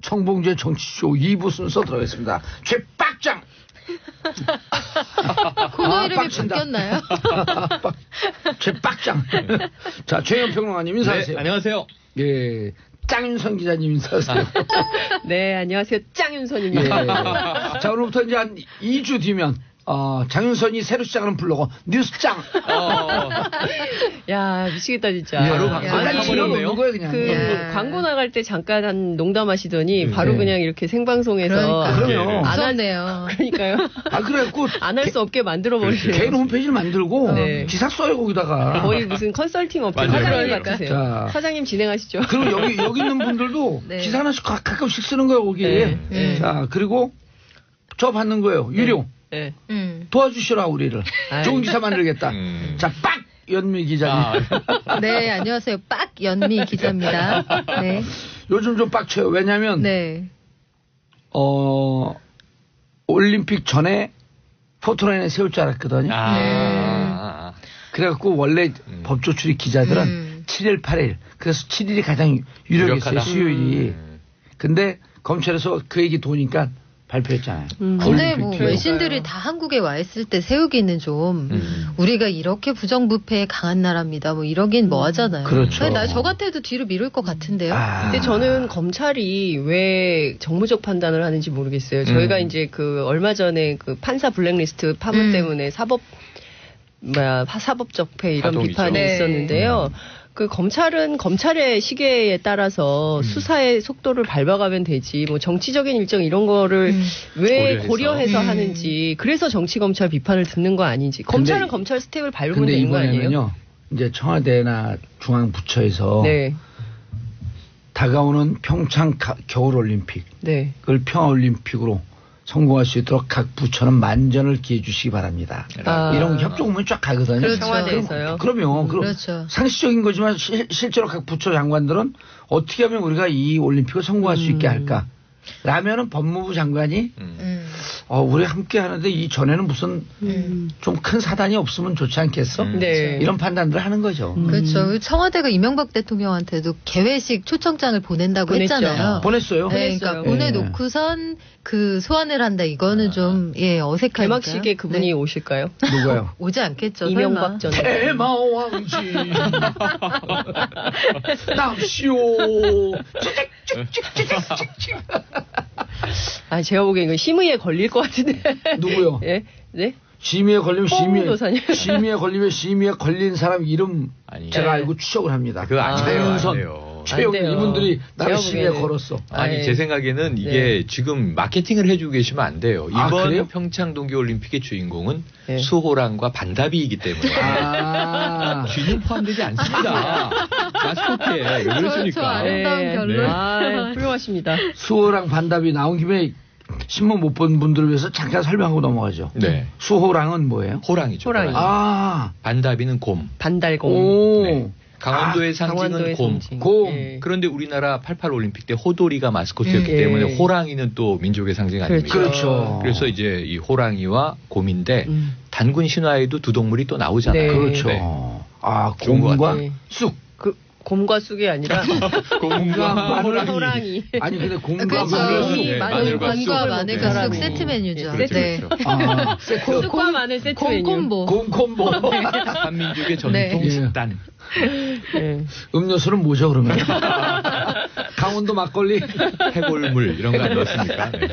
정봉재 정치쇼 2부 순서 들어가겠습니다. 최빡장. 코너 이름이 바뀌었나요? 최빡장. 자, 최현 평론가님 인사하세요. 네, 안녕하세요. 예, 짱윤선 기자님 인사하세요. 네, 안녕하세요. 짱윤선입니다. 예. 자, 오늘부터 이제 한 2주 뒤면 장윤선이 새로 시작하는 블로거 뉴스짱. 야, 미치겠다 진짜. 바로 방송을 거예요, 그냥. 광고 나갈 때 잠깐 한 농담하시더니 바로 그냥 이렇게 생방송에서 그럼요. 안 무섭네요. 그러니까요. 그래갖고 안 할 수 없게 만들어 버리세요. 개인 홈페이지를 만들고 네. 기사 써요 거기다가. 거의 무슨 컨설팅 업체 맞아요. 사장님 그러니까. 같으세요. 자. 사장님 진행하시죠. 그리고 여기 있는 분들도 네. 기사 하나씩 가끔씩 쓰는 거예요 거기에. 네. 자, 그리고 저 받는 거예요. 유료. 네. 도와주시라 우리를. 아유. 좋은 기사 만들겠다. 자, 빡 연미 기자님. 네, 안녕하세요. 빡연미 기자입니다. 네. 요즘 좀 빡쳐요. 왜냐하면 네. 올림픽 전에 포토라인에 세울 줄 알았거든요. 그래갖고 원래 법조 출입 기자들은 7일, 8일. 그래서 7일이 가장 유력했어요. 수요일이. 근데 검찰에서 그 얘기 도니까 발표했잖아요. 근데 뭐 올림픽 외신들이 다 한국에 와 있을 때 세우기는 좀 우리가 이렇게 부정부패에 강한 나라입니다. 뭐 이러긴 뭐 하잖아요. 그렇죠. 저 같아도 뒤로 미룰 것 같은데요. 근데 저는 검찰이 왜 정무적 판단을 하는지 모르겠어요. 저희가 이제 그 얼마 전에 그 판사 블랙리스트 파문 때문에 사법적폐 이런 파동이죠. 비판이 네. 있었는데요. 그 검찰은 검찰의 시계에 따라서 수사의 속도를 밟아가면 되지. 뭐 정치적인 일정 이런 거를 왜 고려해서 하는지. 그래서 정치 검찰 비판을 듣는 거 아닌지. 검찰은 검찰 스텝을 밟으면 근데 되는 거 아니에요? 이번에는요. 이제 청와대나 중앙부처에서 네. 다가오는 평창 겨울올림픽을 네. 평화올림픽으로 성공할 수 있도록 각 부처는 만전을 기해 주시기 바랍니다. 이런 협조 오면 쫙 가거든요. 그렇죠. 청와대에서요. 그럼요. 그렇죠. 상식적인 거지만 실제로 각 부처 장관들은 어떻게 하면 우리가 이 올림픽을 성공할 수 있게 할까? 라면은 법무부 장관이 우리 함께 하는데 이 전에는 무슨 좀 큰 사단이 없으면 좋지 않겠어? 네. 이런 판단들을 하는 거죠. 그렇죠. 청와대가 이명박 대통령한테도 개회식 초청장을 보낸다고 보냈죠. 했잖아요. 보냈어요. 네, 그러니까 보냈어요. 보내놓고선 그 소환을 한다. 이거는 좀 어색하니까. 개막식에 그분이 네. 오실까요? 누가요? 오지 않겠죠. 이명박 전 대마왕지 남시오 찍찍찍찍찍찍. 제가 보기엔 이거 심의에 걸릴 것 같은데. 누구요? 예? 네? 심의에 걸리면 홍도사님. 심의에 걸린 사람 이름 아니. 제가 알고 추적을 합니다. 그거 안 돼요. 안 장윤선, 돼요. 최영일 안 돼요. 이분들이 나를 제가 심의에 보기에는. 걸었어. 아니 제 생각에는 이게 지금 마케팅을 해주고 계시면 안 돼요. 이번 그래요? 평창 동계올림픽의 주인공은 네. 수호랑과 반다비이기 때문에 쥐는 포함되지 않습니다. 마스코트에 왜 저 그러십니까? 아름다운 결론. 훌륭하십니다. 수호랑 반답이 나온 김에 신문 못 본 분들을 위해서 잠깐 설명하고 넘어가죠. 네. 수호랑은 뭐예요? 호랑이죠. 호랑이. 반다비는 곰. 반달곰. 오. 네. 강원도의 상징은 강원도의 곰. 상징. 곰. 예. 그런데 우리나라 88 올림픽 때 호돌이가 마스코트였기 때문에 호랑이는 또 민족의 상징 아닙니까? 그렇죠. 그래서 이제 이 호랑이와 곰인데 단군 신화에도 두 동물이 또 나오잖아요. 네. 그렇죠. 네. 곰과 좋은 것 같아요. 쑥. 곰과 쑥이 아니라 곰과 호랑이. 아니 근데 곰과 그렇죠. 마늘. 마늘과 곰과 마늘과 먹는 쑥 세트 메뉴죠. 그렇죠, 네. 그렇죠. 쑥과 마늘 세트 메뉴. 곰콤보. 곰콤보. 한민족의 전통 네. 식단. 예. 음료수는 뭐죠 그러면? 강원도 막걸리. 해골물 이런 거 아니었습니까? 네.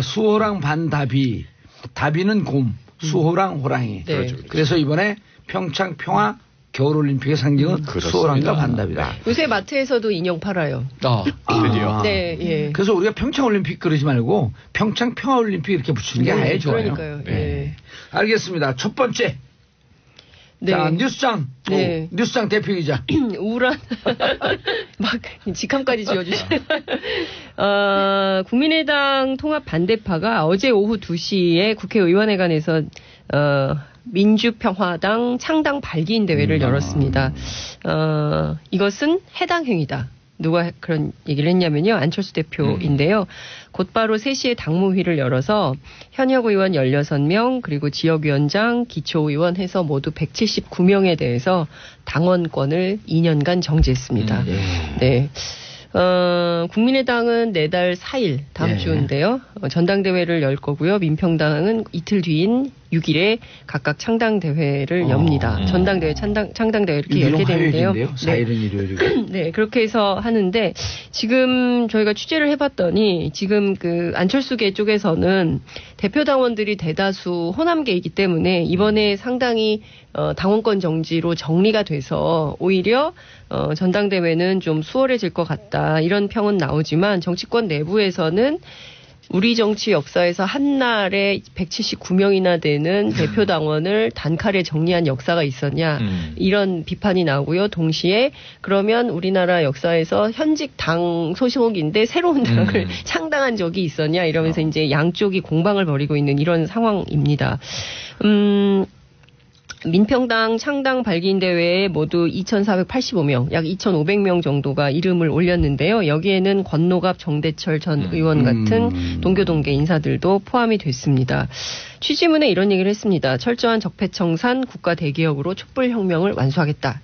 수호랑 반다비. 다비는 곰. 수호랑 호랑이. 네. 그렇죠. 그래서 이번에 평창 평화 겨울올림픽의 상징은 그렇습니다. 수호랑과 반다비다. 요새 마트에서도 인형 팔아요. 드디어. 네, 예. 그래서 우리가 평창올림픽 그러지 말고 평창 평화올림픽 이렇게 붙이는 게 아예 좋아요. 그러니까요. 네. 예. 알겠습니다. 첫 번째. 네. 자, 뉴스장. 네. 뉴스장 대표이자. 우울한 막 직함까지 지어주시네. 국민의당 통합 반대파가 어제 오후 2시에 국회의원회관에서 민주평화당 창당 발기인 대회를 열었습니다. 이것은 해당 행위다. 누가 그런 얘기를 했냐면요. 안철수 대표인데요. 곧바로 3시에 당무회를 열어서 현역 의원 16명 그리고 지역위원장, 기초의원 해서 모두 179명에 대해서 당원권을 2년간 정지했습니다. 네. 국민의당은 내달 4일 다음 주인데요. 전당대회를 열 거고요. 민평당은 이틀 뒤인 6일에 각각 창당대회를 엽니다. 전당대회, 창당대회 이렇게 열게 되는데요. 4일은 일요일이고. 네, 그렇게 해서 하는데 지금 저희가 취재를 해봤더니 지금 그 안철수계 쪽에서는 대표당원들이 대다수 호남계이기 때문에 이번에 상당히 당원권 정지로 정리가 돼서 오히려 전당대회는 좀 수월해질 것 같다 이런 평은 나오지만 정치권 내부에서는 우리 정치 역사에서 한날에 179명이나 되는 대표당원을 단칼에 정리한 역사가 있었냐 이런 비판이 나오고요. 동시에 그러면 우리나라 역사에서 현직 당 소속인데 새로운 당을 창당한 적이 있었냐 이러면서 이제 양쪽이 공방을 벌이고 있는 이런 상황입니다. 민평당 창당 발기인 대회에 모두 2,485명, 약 2,500명 정도가 이름을 올렸는데요. 여기에는 권노갑, 정대철 전 의원 같은 동교동계 인사들도 포함이 됐습니다. 취지문에 이런 얘기를 했습니다. 철저한 적폐청산 국가 대개혁으로 촛불혁명을 완수하겠다.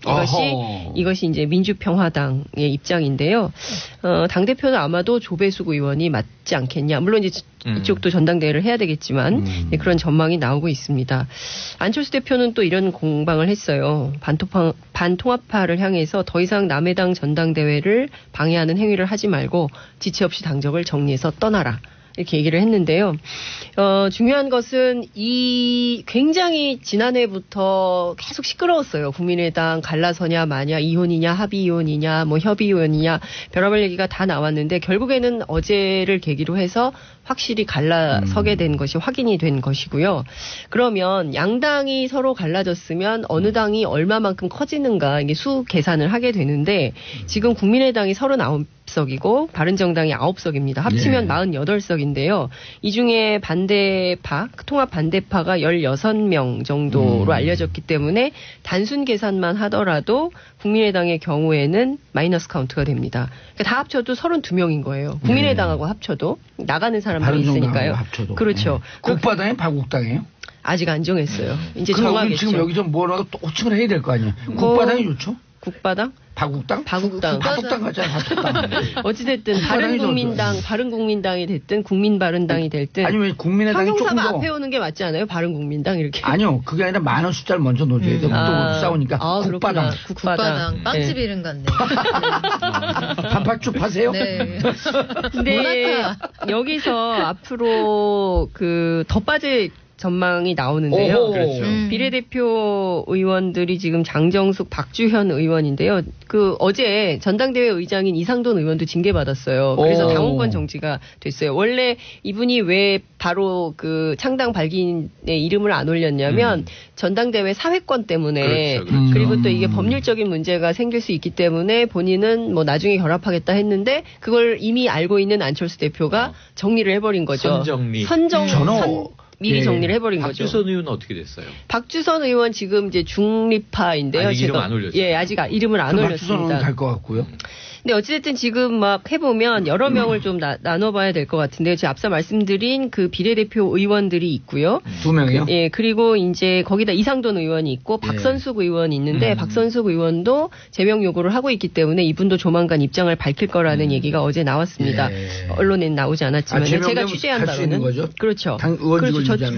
이것이 이제 민주평화당의 입장인데요. 당대표는 아마도 조배숙 의원이 맞지 않겠냐. 물론 이제 이쪽도 전당대회를 해야 되겠지만 네, 그런 전망이 나오고 있습니다. 안철수 대표는 또 이런 공방을 했어요. 반통합파를 향해서 더 이상 남의 당 전당대회를 방해하는 행위를 하지 말고 지체 없이 당적을 정리해서 떠나라. 이렇게 얘기를 했는데요. 중요한 것은 굉장히 지난해부터 계속 시끄러웠어요. 국민의당 갈라서냐 마냐, 이혼이냐 합의 이혼이냐 뭐 협의 이혼이냐 별의별 얘기가 다 나왔는데 결국에는 어제를 계기로 해서 확실히 갈라서게 된 것이 확인이 된 것이고요. 그러면 양당이 서로 갈라졌으면 어느 당이 얼마만큼 커지는가 이게 수 계산을 하게 되는데 지금 국민의당이 39석이고 바른정당이 9석입니다. 합치면 48석인데요. 이 중에 반대파, 통합 반대파가 16명 정도로 알려졌기 때문에 단순 계산만 하더라도 국민의당의 경우에는 마이너스 카운트가 됩니다. 그러니까 다 합쳐도 32명인 거예요. 국민의당하고 합쳐도 나가는 사람들이 있으니까요. 합쳐도. 그렇죠. 국바당이 바국당이에요? 아직 안 정했어요. 이제 그럼 정하겠죠. 지금 여기서 뭐라도 또 호칭을 해야 될 거 아니에요. 국바당이 좋죠? 국바당? 바국당? 바국당. 바국당 같잖아, 바국당. 어찌됐든 바른국민당이 됐든 국민바른당이 됐든 아니면 국민의당이 조금 더 형용사가 앞에 오는 게 맞지 않아요? 바른국민당 이렇게. 아니요. 그게 아니라 많은 숫자를 먼저 넣어줘야 돼요. 또 싸우니까. 국바당. 국바당. 빵집 이름 같네. 반팔쭉 하세요? 네. 근데 여기서 앞으로 더 빠질 전망이 나오는데요. 그렇죠. 비례대표 의원들이 지금 장정숙, 박주현 의원인데요. 어제 전당대회 의장인 이상돈 의원도 징계받았어요. 그래서 당원권 정지가 됐어요. 원래 이분이 왜 바로 창당 발기인의 이름을 안 올렸냐면 전당대회 사회권 때문에 그렇죠. 그리고 또 이게 법률적인 문제가 생길 수 있기 때문에 본인은 뭐 나중에 결합하겠다 했는데 그걸 이미 알고 있는 안철수 대표가 정리를 해버린 거죠. 미리 정리를 해버린 거죠. 박주선 의원은 어떻게 됐어요? 박주선 의원 지금 이제 중립파인데요. 아직 이름 안 올렸어요. 예, 아직 이름을 안 올렸습니다. 박주선 의원 갈 것 같고요. 근데 어찌됐든 지금 막 해보면 여러 명을 좀 나눠봐야 될 것 같은데요. 제가 앞서 말씀드린 비례대표 의원들이 있고요. 2명이요? 예, 그리고 이제 거기다 이상돈 의원이 있고 박선숙 의원이 있는데 박선숙 의원도 제명 요구를 하고 있기 때문에 이분도 조만간 입장을 밝힐 거라는 얘기가 어제 나왔습니다. 언론에는 나오지 않았지만 제가 취재한 바로는 그렇죠.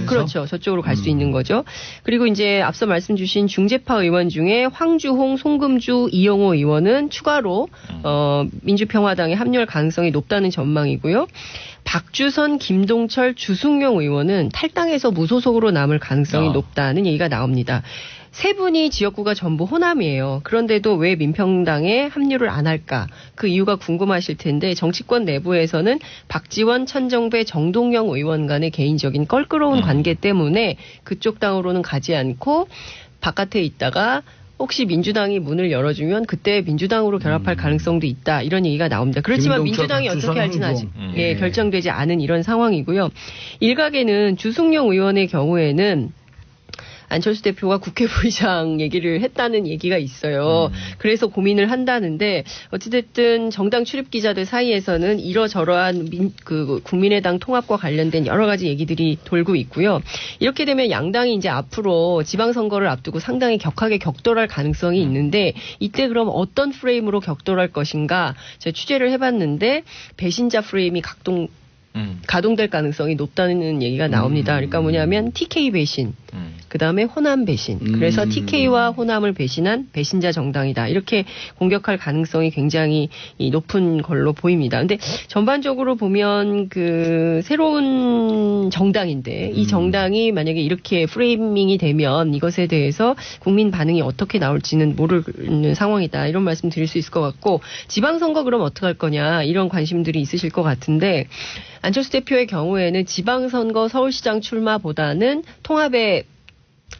그렇죠. 저쪽으로 갈 수 있는 거죠. 그리고 이제 앞서 말씀 주신 중재파 의원 중에 황주홍, 송금주, 이영호 의원은 추가로 민주평화당에 합류할 가능성이 높다는 전망이고요. 박주선, 김동철, 주승용 의원은 탈당해서 무소속으로 남을 가능성이 높다는 얘기가 나옵니다. 세 분이 지역구가 전부 호남이에요. 그런데도 왜 민평당에 합류를 안 할까? 그 이유가 궁금하실 텐데 정치권 내부에서는 박지원, 천정배, 정동영 의원 간의 개인적인 껄끄러운 관계 때문에 그쪽 당으로는 가지 않고 바깥에 있다가 혹시 민주당이 문을 열어주면 그때 민주당으로 결합할 가능성도 있다. 이런 얘기가 나옵니다. 그렇지만 민주당이 어떻게 할지는 아직 결정되지 않은 이런 상황이고요. 일각에는 주승용 의원의 경우에는 안철수 대표가 국회 부의장 얘기를 했다는 얘기가 있어요. 그래서 고민을 한다는데 어찌됐든 정당 출입 기자들 사이에서는 이러저러한 국민의당 통합과 관련된 여러 가지 얘기들이 돌고 있고요. 이렇게 되면 양당이 이제 앞으로 지방선거를 앞두고 상당히 격하게 격돌할 가능성이 있는데 이때 그럼 어떤 프레임으로 격돌할 것인가 제가 취재를 해봤는데 배신자 프레임이 가동될 가능성이 높다는 얘기가 나옵니다. 그러니까 뭐냐면 TK 배신, 그다음에 호남 배신. 그래서 TK와 호남을 배신한 배신자 정당이다. 이렇게 공격할 가능성이 굉장히 높은 걸로 보입니다. 근데 전반적으로 보면 새로운 정당인데 이 정당이 만약에 이렇게 프레이밍이 되면 이것에 대해서 국민 반응이 어떻게 나올지는 모르는 상황이다. 이런 말씀 드릴 수 있을 것 같고 지방선거 그럼 어떻게 할 거냐 이런 관심들이 있으실 것 같은데 안철수 대표의 경우에는 지방선거 서울시장 출마보다는 통합에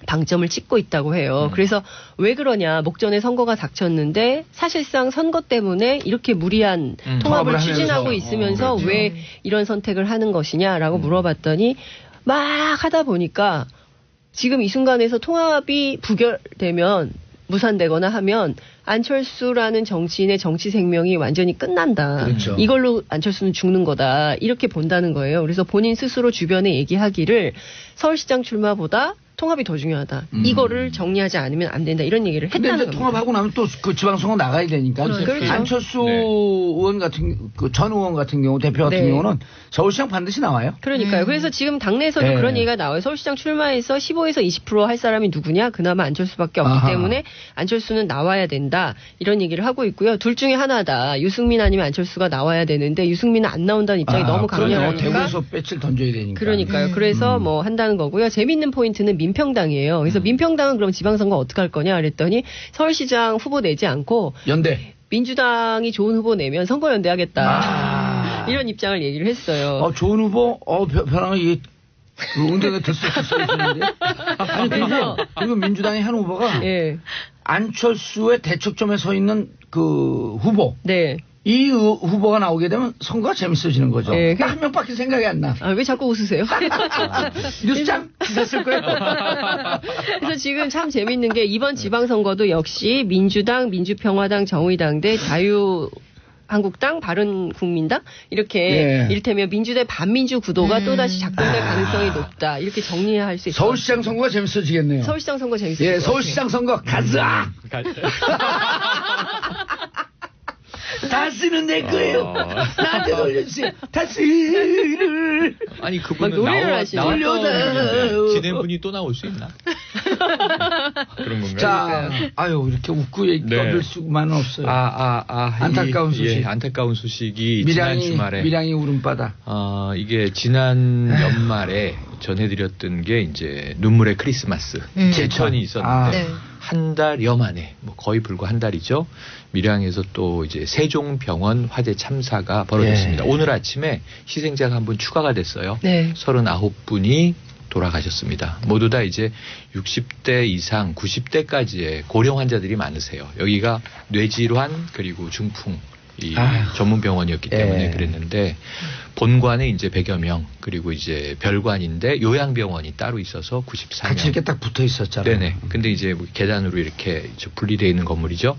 방점을 찍고 있다고 해요. 그래서 왜 그러냐. 목전에 선거가 닥쳤는데 사실상 선거 때문에 이렇게 무리한 통합을 추진하고 있으면서 왜 이런 선택을 하는 것이냐라고 물어봤더니 막 하다 보니까 지금 이 순간에서 통합이 부결되면 무산되거나 하면 안철수라는 정치인의 정치 생명이 완전히 끝난다. 그렇죠. 이걸로 안철수는 죽는 거다. 이렇게 본다는 거예요. 그래서 본인 스스로 주변에 얘기하기를 서울시장 출마보다 통합이 더 중요하다. 이거를 정리하지 않으면 안 된다. 이런 얘기를 했다는 겁니다. 근데 통합하고 나면 또 그 지방선거 나가야 되니까. 그렇죠. 안철수 의원 전 의원 같은 경우 대표 같은 경우는 서울시장 반드시 나와요. 그러니까요. 그래서 지금 당내에서도 그런 얘기가 나와요. 서울시장 출마해서 15에서 20% 할 사람이 누구냐? 그나마 안철수밖에 없기 때문에 안철수는 나와야 된다. 이런 얘기를 하고 있고요. 둘 중에 하나다. 유승민 아니면 안철수가 나와야 되는데 유승민은 안 나온다는 입장이 너무 강렬하니까. 대구에서 배치를 던져야 되니까. 그러니까요. 그래서 뭐 한다는 거고요. 재밌는 포인트는 민평당이에요. 그래서 민평당은 그럼 지방선거 어떻게 할 거냐 그랬더니 서울시장 후보 내지 않고 연대. 민주당이 좋은 후보 내면 선거연대하겠다. 이런 입장을 얘기를 했어요. 좋은 후보? 변화가 이게 응대가 됐었는데. 아니 그리고 민주당의 한 후보가 안철수의 대척점에 서 있는 그 후보. 네. 이 후보가 나오게 되면 선거가 재밌어지는 거죠. 네, 한 명밖에 생각이 안 나. 왜 자꾸 웃으세요? 뉴스장 기사 쓸 거예요. 그래서 지금 참 재밌는 게 이번 지방선거도 역시 민주당, 민주평화당, 정의당 대 자유한국당, 바른국민당 이렇게 이를테면 민주 대 반민주 구도가 또다시 작동될 가능성이 높다. 이렇게 정리할 수 있어요. 서울시장 선거가 재밌어지겠네요. 서울시장 선거 재밌어요. 서울시장 선거 가자. 다스는 내 거예요. 나한테 돌려주세요. 다스를. 아니 그분은 노래를 하시네. 진행분이 또 나올 수 있나? 그런 건가요? 자, 이렇게 웃고 떠들 수만은 없어요. 안타까운 소식. 안타까운 소식이 지난 주말에 밀양이 울음바다. 이게 지난 연말에 전해드렸던 게 이제 눈물의 크리스마스 제천이 있었는데 한 달여 만에 거의 불과 한 달이죠. 밀양에서 또 이제 세종병원 화재 참사가 벌어졌습니다. 오늘 아침에 희생자가 한 분 추가가 됐어요. 39분이 돌아가셨습니다. 모두 다 이제 60대 이상 90대까지의 고령 환자들이 많으세요. 여기가 뇌질환 그리고 중풍 전문 병원이었기 때문에 그랬는데 본관에 이제 100여 명 그리고 이제 별관인데 요양병원이 따로 있어서 94명. 같이 이렇게 딱 붙어 있었잖아요. 네네. 근데 이제 계단으로 이렇게 분리되어 있는 건물이죠.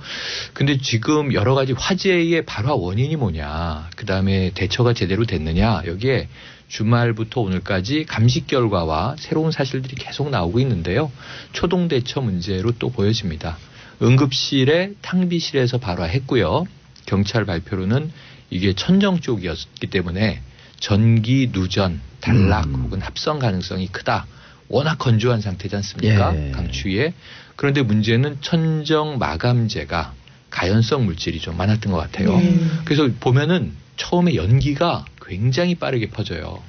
근데 지금 여러 가지 화재의 발화 원인이 뭐냐, 그 다음에 대처가 제대로 됐느냐, 여기에 주말부터 오늘까지 감식 결과와 새로운 사실들이 계속 나오고 있는데요. 초동 대처 문제로 또 보여집니다. 응급실에 탕비실에서 발화했고요. 경찰 발표로는 이게 천정 쪽이었기 때문에 전기 누전, 단락 혹은 합성 가능성이 크다. 워낙 건조한 상태지 않습니까? 강추위에. 그런데 문제는 천정 마감재가 가연성 물질이 좀 많았던 것 같아요. 그래서 보면은 처음에 연기가 굉장히 빠르게 퍼져요.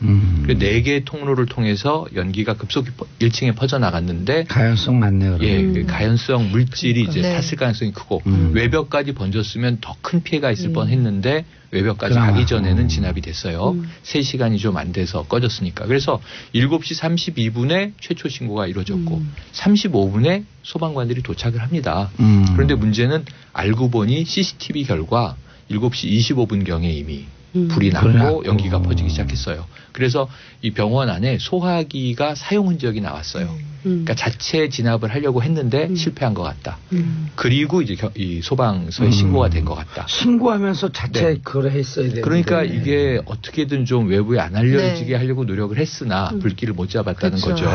4개의 통로를 통해서 연기가 급속히 1층에 퍼져나갔는데 가연성 많네요. 가연성 물질이 이제 탔을 가능성이 크고 외벽까지 번졌으면 더 큰 피해가 있을 뻔했는데 외벽까지 가기 전에는 진압이 됐어요. 3시간이 좀 안 돼서 꺼졌으니까. 그래서 7시 32분에 최초 신고가 이루어졌고 35분에 소방관들이 도착을 합니다. 그런데 문제는 알고 보니 CCTV 결과 7시 25분경에 이미 불이 나고 연기가 퍼지기 시작했어요. 그래서 이 병원 안에 소화기가 사용 흔적이 나왔어요. 그러니까 자체 진압을 하려고 했는데 실패한 것 같다. 그리고 이제 이 소방서에 신고가 된 것 같다. 신고하면서 자체 그걸 했어야 되는데. 그러니까 이게 어떻게든 좀 외부에 안 알려지게 하려고 노력을 했으나 불길을 못 잡았다는 거죠.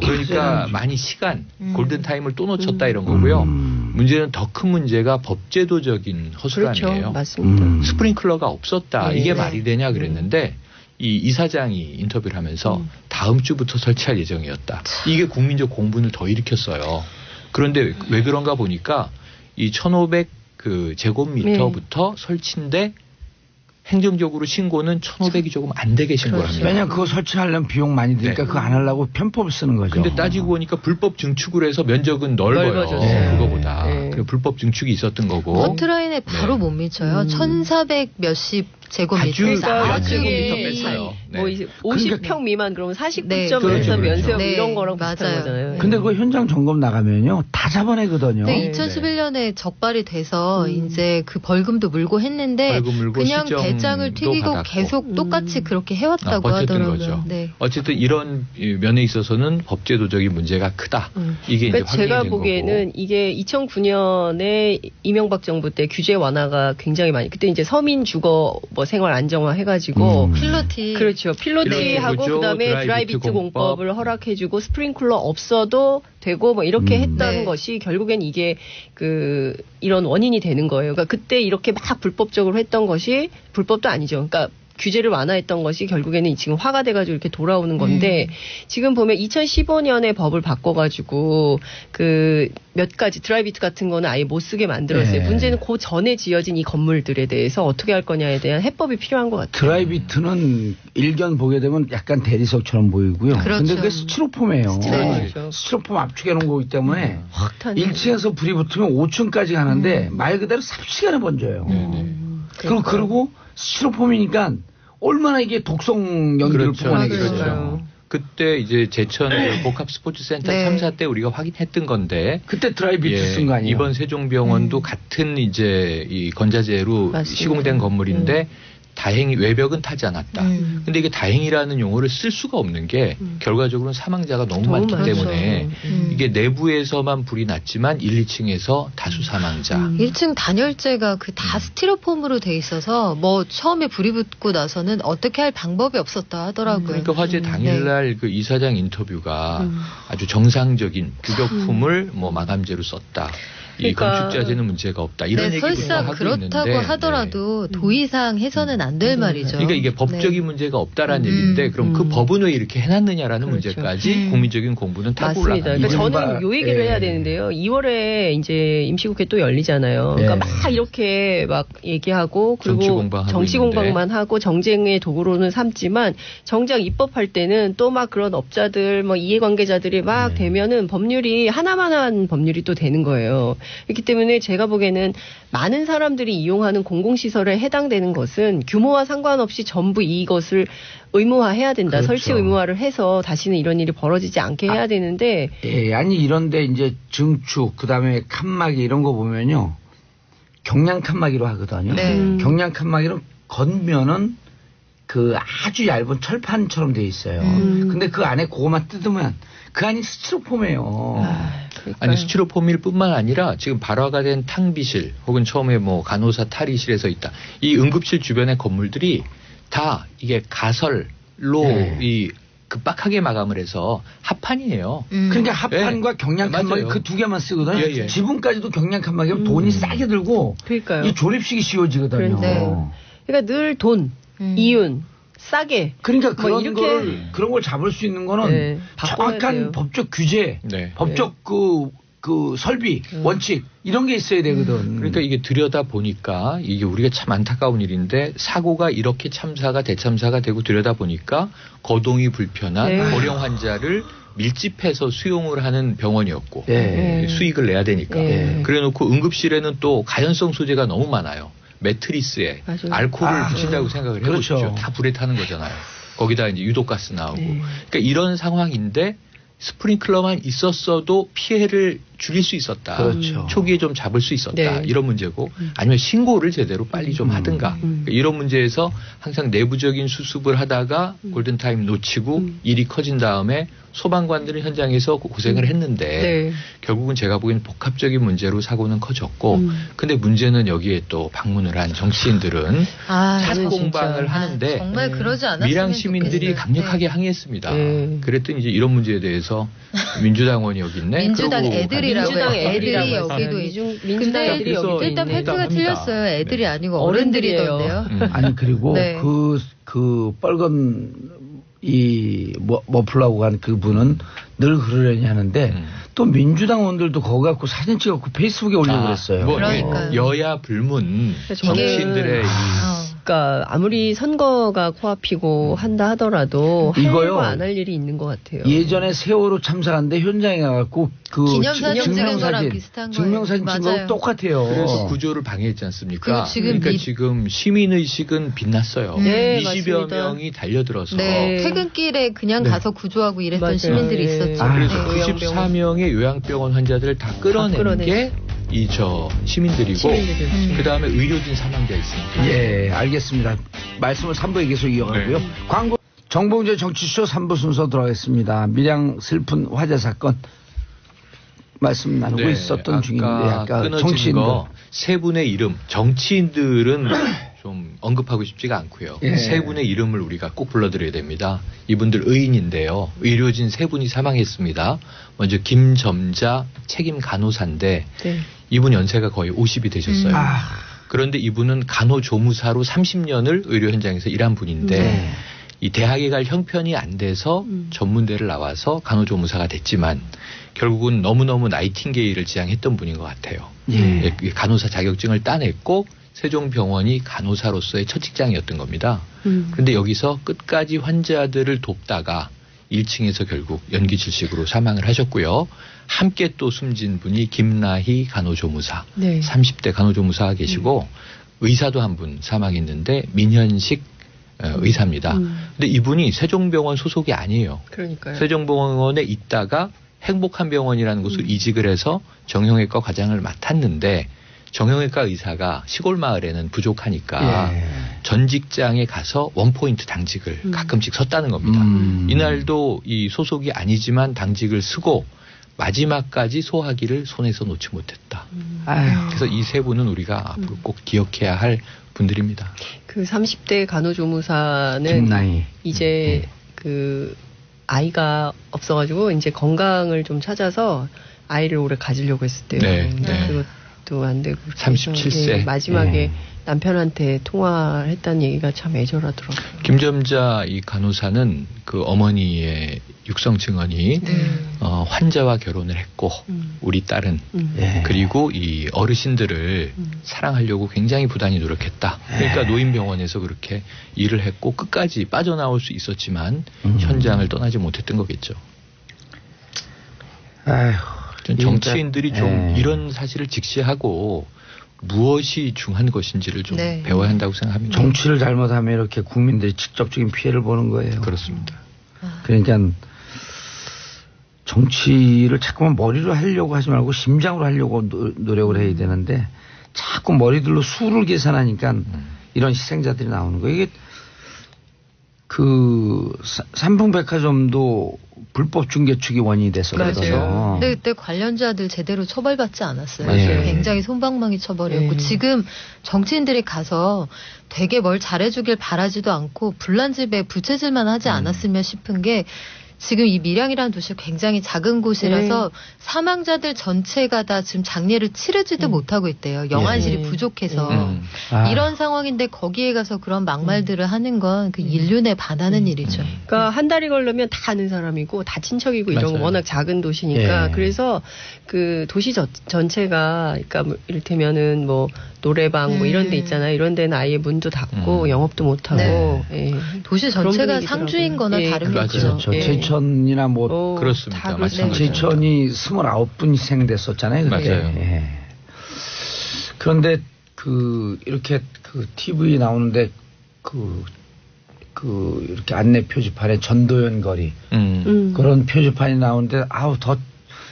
그러니까 많이 시간, 골든타임을 또 놓쳤다 이런 거고요. 문제는 더 큰 문제가 법제도적인 허술함이에요. 그렇죠. 맞습니다. 스프링클러가 없었다. 이게 말이 되냐 그랬는데 이 이사장이 인터뷰를 하면서 다음 주부터 설치할 예정이었다. 이게 국민적 공분을 더 일으켰어요. 그런데 왜 그런가 보니까 이 1,500 그 제곱미터부터 설치인데 행정적으로 신고는 1,500이 조금 안 되게 신고를 합니다. 왜냐하면 그거 설치하려면 비용 많이 드니까 그거 안 하려고 편법을 쓰는 거죠. 근데 따지고 보니까 불법 증축을 해서 면적은 넓어요. 그거보다. 그리고 불법 증축이 있었던 거고. 커트라인에 바로 못 미쳐요. 1,400 몇십 제곱미터. 아주 뺐어요. 뭐 50평 미만 그러면 49.1 면세점 이런 거랑 비슷한 거잖아요. 근데 그거 현장 점검 나가면요 다 잡아내거든요. 네, 2011년에 적발이 돼서 이제 그 벌금도 물고 했는데 그냥 대장을 튀기고 받았고. 계속 똑같이 그렇게 해왔다고 하더라고요. 거죠. 네. 어쨌든 이런 면에 있어서는 법제도적인 문제가 크다. 이게 그러니까 이제 제가 확인된 보기에는 거고. 이게 2009년에 이명박 정부 때 규제 완화가 굉장히 많이 그때 이제 서민 주거 뭐 생활 안정화 해가지고 필로티 그렇죠. 필로티하고 그다음에 드라이비트 공법을 허락해주고 스프링클러 없어도 되고 뭐 이렇게 했다는 것이 결국엔 이게 그 이런 원인이 되는 거예요. 그러니까 그때 이렇게 막 불법적으로 했던 것이 불법도 아니죠. 그러니까 규제를 완화했던 것이 결국에는 지금 화가 돼가지고 이렇게 돌아오는 건데 지금 보면 2015년에 법을 바꿔가지고 그 몇 가지 드라이비트 같은 거는 아예 못 쓰게 만들었어요. 문제는 그 전에 지어진 이 건물들에 대해서 어떻게 할 거냐에 대한 해법이 필요한 것 같아요. 드라이비트는 일견 보게 되면 약간 대리석처럼 보이고요. 그렇죠. 근데 그게 스티로폼이에요. 그렇죠. 스티로폼 압축해 놓은 거기 때문에 확 타네. 1층에서 불이 붙으면 5층까지 가는데 말 그대로 삽시간에 번져요. 그리고 스티로폼이니까 얼마나 이게 독성 연기를 뽑아내겠어요. 그렇죠. 그때 이제 제천 복합 스포츠센터 참사 때 우리가 확인했던 건데 그때 드라이비트 쓴 거 아니에요? 이번 세종병원도 같은 이제 이 건자재로 시공된 건물인데 다행히 외벽은 타지 않았다. 근데 이게 다행이라는 용어를 쓸 수가 없는 게 결과적으로는 사망자가 너무 많기 때문에 이게 내부에서만 불이 났지만 1, 2층에서 다수 사망자. 1층 단열재가 그 다 스티로폼으로 돼 있어서 뭐 처음에 불이 붙고 나서는 어떻게 할 방법이 없었다 하더라고요. 그러니까 화재 당일날 그 이사장 인터뷰가 아주 정상적인 규격품을 뭐 마감재로 썼다. 이 건축자재는 문제가 없다. 이런 얘기도 설사 하고 그렇다고 있는데, 하더라도 도의상 해서는 안 될 말이죠. 그러니까 이게 법적인 문제가 없다라는 얘기인데 그럼 그 법은 왜 이렇게 해놨느냐라는 문제까지 국민적인 공부는 타고 맞습니다. 올라가는 그러니까 거죠. 저는 요 얘기를 해야 되는데요. 2월에 이제 임시국회 또 열리잖아요. 그러니까 막 이렇게 막 얘기하고 그리고 정치 공방만 하고 정쟁의 도구로는 삼지만 정작 입법할 때는 또 막 그런 업자들 뭐 이해관계자들이 막 되면은 법률이 하나만 한 법률이 또 되는 거예요. 그렇기 때문에 제가 보기에는 많은 사람들이 이용하는 공공시설에 해당되는 것은 규모와 상관없이 전부 이것을 의무화해야 된다. 그렇죠. 설치 의무화를 해서 다시는 이런 일이 벌어지지 않게 해야 되는데. 아니 이런데 이제 증축 그다음에 칸막이 이런 거 보면요. 경량 칸막이로 하거든요. 경량 칸막이로 건면은 그 아주 얇은 철판처럼 돼 있어요. 근데 그 안에 그거만 뜯으면 그 안이 스티로폼이에요. 아니 스티로폼일 뿐만 아니라 지금 발화가 된 탕비실 혹은 처음에 뭐 간호사 탈의실에서 있다. 이 응급실 주변의 건물들이 다 이게 가설로 이 급박하게 마감을 해서 합판이에요. 그러니까 합판과 경량 칸막이 그 두 개만 쓰거든요. 지금까지도 경량 칸막이면 돈이 싸게 들고 그러니까요. 이 조립식이 씌워지거든요. 그러니까 늘 돈, 이윤, 싸게. 그러니까 그런 걸 잡을 수 있는 거는 정확한 법적 규제, 법적 그 설비, 원칙 이런 게 있어야 되거든. 그러니까 이게 들여다 보니까 이게 우리가 참 안타까운 일인데 사고가 이렇게 참사가 대참사가 되고 들여다 보니까 거동이 불편한 고령 환자를 밀집해서 수용을 하는 병원이었고 수익을 내야 되니까 그래놓고 응급실에는 또 가연성 소재가 너무 많아요. 매트리스에 알코올을 붙인다고 생각을 해보십시오. 다 불에 타는 거잖아요. 거기다 이제 유독가스 나오고. 그러니까 이런 상황인데 스프링클러만 있었어도 피해를 줄일 수 있었다. 그렇죠. 초기에 좀 잡을 수 있었다. 네. 이런 문제고 아니면 신고를 제대로 빨리 좀 하든가. 이런 문제에서 항상 내부적인 수습을 하다가 골든타임 놓치고 일이 커진 다음에 소방관들은 현장에서 고생을 했는데 네. 결국은 제가 보기에는 복합적인 문제로 사고는 커졌고 근데 문제는 여기에 또 방문을 한 정치인들은 샷공방을 하는데 정말 그러지 않았으면 밀양 시민들이 좋겠어요. 강력하게 항의했습니다. 그랬더니 이제 이런 문제에 대해서 민주당원이 여기 있네. 민주당 애들이라고 민주당 해요. 애들이 여기도 민주당 근데 애들이 여기도 일단 있네. 팩트가 틀렸어요. 애들이 네. 아니고 어른들이에요. 어른들이던데요. 아니 그리고 네. 그 빨간 이 머플라고 간 그분은 늘 그러려니 하는데 또 민주당원들도 거기 갖고 사진 찍었고 페이스북에 올리고 그랬어요. 뭐 그러니까요. 여야 불문 정치인들의 그러니까 아무리 선거가 코앞이고 한다 하더라도 이거요. 안 할 일이 있는 것 같아요. 예전에 세월호 참사하는데 현장에 가갖고 그 기념사진 찍은 거랑 비슷한 거예요. 증명사진 찍은 거 맞아요. 똑같아요. 그래서 구조를 방해했지 않습니까? 그리고 지금 그러니까 지금 시민의식은 빛났어요. 네, 20여 맞습니다. 명이 달려들어서 네, 퇴근길에 그냥 가서 구조하고 이랬던 맞아요. 시민들이 네. 있었죠. 그래서 네. 94명의 요양병원 환자들을 다 끌어낸 게 이 시민들이고 그 다음에 의료진 사망자 있습니다. 예, 알겠습니다. 말씀을 3부에 계속 이어가고요. 광고 정봉재 정치쇼 3부 순서 들어가겠습니다. 밀양 슬픈 화재 사건 말씀 나누고 있었던 중인데 아까 끊어진 정치인들 거 세 분의 이름 정치인들은 좀 언급하고 싶지가 않고요. 예. 세 분의 이름을 우리가 꼭 불러드려야 됩니다. 이분들 의인인데요. 의료진 세 분이 사망했습니다. 먼저 김점자 책임 간호사인데 네. 이분 연세가 거의 50이 되셨어요. 아. 그런데 이분은 간호조무사로 30년을 의료 현장에서 일한 분인데 이 대학에 갈 형편이 안 돼서 전문대를 나와서 간호조무사가 됐지만 결국은 너무너무 나이팅게일을 지향했던 분인 것 같아요. 예. 간호사 자격증을 따냈고 세종병원이 간호사로서의 첫 직장이었던 겁니다. 그런데 여기서 끝까지 환자들을 돕다가 1층에서 결국 연기질식으로 사망을 하셨고요. 함께 또 숨진 분이 김나희 간호조무사, 네. 30대 간호조무사가 계시고 의사도 한 분 사망했는데 민현식 의사입니다. 근데 이분이 세종병원 소속이 아니에요. 그러니까요. 세종병원에 있다가 행복한 병원이라는 곳을 이직을 해서 정형외과 과장을 맡았는데 정형외과 의사가 시골 마을에는 부족하니까 전 직장에 가서 원포인트 당직을 가끔씩 섰다는 겁니다. 이날도 이 소속이 아니지만 당직을 쓰고 마지막까지 소화기를 손에서 놓지 못했다. 그래서 이 세 분은 우리가 앞으로 꼭 기억해야 할 분들입니다. 그 30대 간호조무사는 김나희. 이제 그 아이가 없어가지고 이제 건강을 좀 찾아서 아이를 오래 가지려고 했을 때요. 네, 네. 그것도 안 되고 37세. 네, 마지막에 남편한테 통화를 했다는 얘기가 참 애절하더라고요. 김점자 이 간호사는 그 어머니의 육성 증언이 환자와 결혼을 했고 우리 딸은 그리고 이 어르신들을 사랑하려고 굉장히 부단히 노력했다. 그러니까 노인병원에서 그렇게 일을 했고 끝까지 빠져나올 수 있었지만 현장을 떠나지 못했던 거겠죠. 전 정치인들이 좀 이런 사실을 직시하고 무엇이 중요한 것인지를 좀 배워야 한다고 생각합니다. 정치를 잘못하면 이렇게 국민들이 직접적인 피해를 보는 거예요. 그렇습니다. 그러니까 정치를 자꾸만 머리로 하려고 하지 말고 심장으로 하려고 노력을 해야 되는데 자꾸 머리들로 수를 계산하니까 이런 희생자들이 나오는 거예요. 이게 그 삼풍백화점도 불법 중개축이 원인이 됐었거든요. 근데 그때 관련자들 제대로 처벌받지 않았어요. 맞아요. 굉장히 손방망이 처벌이었고 지금 정치인들이 가서 되게 뭘 잘해주길 바라지도 않고 불난집에 부채질만 하지 않았으면 싶은 게 지금 이 밀양이라는 도시 굉장히 작은 곳이라서 사망자들 전체가 다 지금 장례를 치르지도 못하고 있대요. 영안실이 부족해서. 이런 상황인데 거기에 가서 그런 막말들을 하는 건 그 인륜에 반하는 일이죠. 그러니까 한 달이 걸르면 다 아는 사람이고 다 친척이고 이런 거 워낙 작은 도시니까 그래서 그 도시 전체가 그러니까 뭐 이를테면은 뭐 노래방 뭐 이런 데 있잖아요. 이런 데는 아예 문도 닫고 영업도 못 하고 도시 전체가 상주인 거나 다름이 없죠. 그렇죠. 제천이나 뭐 그렇습니다. 마찬가지입니다. 제천이 29분 희생됐었잖아요. 그때. 맞아요. 그런데 그 이렇게 그 TV 나오는데 그 이렇게 안내 표지판에 전도연 거리 그런 표지판이 나오는데 더